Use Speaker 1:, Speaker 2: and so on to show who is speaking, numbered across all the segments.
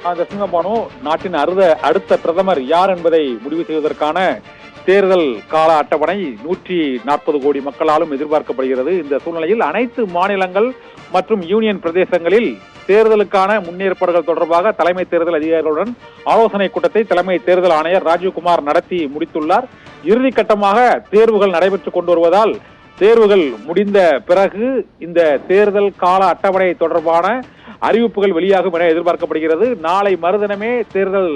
Speaker 1: தஸ்மிமா பானு, நாட்டின் அடுத்த பிரதமர் யார் என்பதை முடிவு செய்வதற்கான தேர்தல் கால அட்டவணை 140 கோடி மக்களாலும் எதிர்பார்க்கப்படுகிறது. இந்த சூழ்நிலையில் அனைத்து மாநிலங்கள் மற்றும் யூனியன் பிரதேசங்களில் தேர்தலுக்கான முன்னேற்பாடுகள் தொடர்பாக தலைமை தேர்தல் அதிகாரிகளுடன் ஆலோசனை கூட்டத்தை தலைமை தேர்தல் ஆணையர் ராஜீவ்குமார் நடத்தி முடித்துள்ளார். இறுதிக்கட்டமாக தேர்வுகள் நடைபெற்றுக் கொண்டு வருவதால் தேர்வுகள் முடிந்த பிறகு இந்த தேர்தல் கால அட்டவணை தொடர்பான அறிவிப்புகள் வெளியாகும் என எதிர்பார்க்கப்படுகிறது. நாளை மறுதினமே தேர்தல்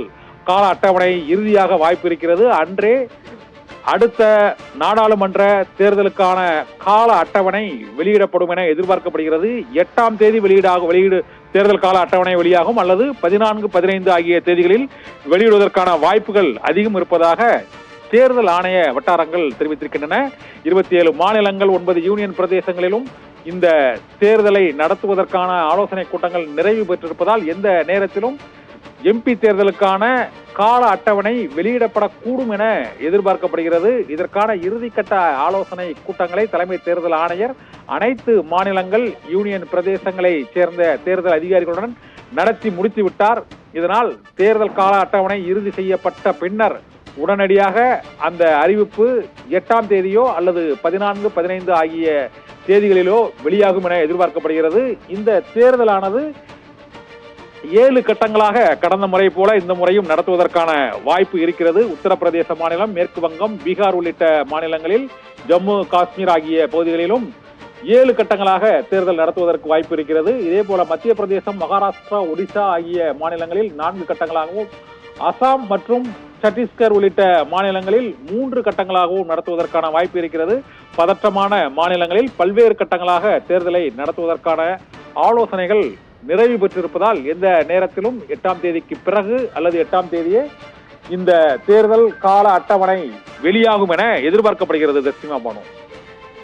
Speaker 1: கால அட்டவணை இறுதியாக வாய்ப்பு இருக்கிறது. அன்றே அடுத்த நாடாளுமன்ற தேர்தலுக்கான கால அட்டவணை வெளியிடப்படும் என எதிர்பார்க்கப்படுகிறது. 8ஆம் தேதி தேர்தல் கால அட்டவணை வெளியாகும் அல்லது 14, 15 ஆகிய தேதிகளில் வெளியிடுவதற்கான வாய்ப்புகள் அதிகம் இருப்பதாக தேர்தல் ஆணைய வட்டாரங்கள் தெரிவித்திருக்கின்றன. 27 மாநிலங்கள் 9 யூனியன் பிரதேசங்களிலும் இந்த தேர்தலை நடத்துவதற்கான ஆலோசனை கூட்டங்கள் நிறைவு பெற்றிருப்பதால் எந்த நேரத்திலும் எம்பி தேர்தலுக்கான கால அட்டவணை வெளியிடப்படக்கூடும் என எதிர்பார்க்கப்படுகிறது. இதற்கான இறுதிக்கட்ட ஆலோசனை கூட்டங்களை தலைமை தேர்தல் ஆணையர் அனைத்து மாநிலங்கள் யூனியன் பிரதேசங்களை சேர்ந்த தேர்தல் அதிகாரிகளுடன் நடத்தி முடித்துவிட்டார். இதனால் தேர்தல் கால அட்டவணை இறுதி செய்யப்பட்ட பின்னர் உடனடியாக அந்த அறிவிப்பு 8ஆம் தேதியோ அல்லது 14, 15 ஆகிய தேதிகளிலோ வெளியாகும் என எதிர்பார்க்கப்படுகிறது. இந்த தேர்தலானது 7 கட்டங்களாக கடந்த முறை போல இந்த முறையும் நடத்துவதற்கான வாய்ப்பு இருக்கிறது. உத்தரப்பிரதேச மாநிலம், மேற்கு வங்கம், பீகார் உள்ளிட்ட மாநிலங்களில், ஜம்மு காஷ்மீர் ஆகிய பகுதிகளிலும் 7 கட்டங்களாக தேர்தல் நடத்துவதற்கு வாய்ப்பு இருக்கிறது. இதே போல மத்திய பிரதேசம், மகாராஷ்டிரா, ஒடிசா ஆகிய மாநிலங்களில் 4 கட்டங்களாகவும், அசாம் மற்றும் சத்தீஸ்கர் உள்ளிட்ட மாநிலங்களில் 3 கட்டங்களாகவும் நடத்துவதற்கான வாய்ப்பு இருக்கிறது. பதற்றமான மாநிலங்களில் பல்வேறு கட்டங்களாக தேர்தலை நடத்துவதற்கான ஆலோசனைகள் நிறைவு பெற்றிருப்பதால் எந்த நேரத்திலும் 8ஆம் தேதிக்கு பிறகு அல்லது 8ஆம் தேதியே இந்த தேர்தல் கால அட்டவணை வெளியாகும் என எதிர்பார்க்கப்படுகிறது. தஸ்மிமா பானு.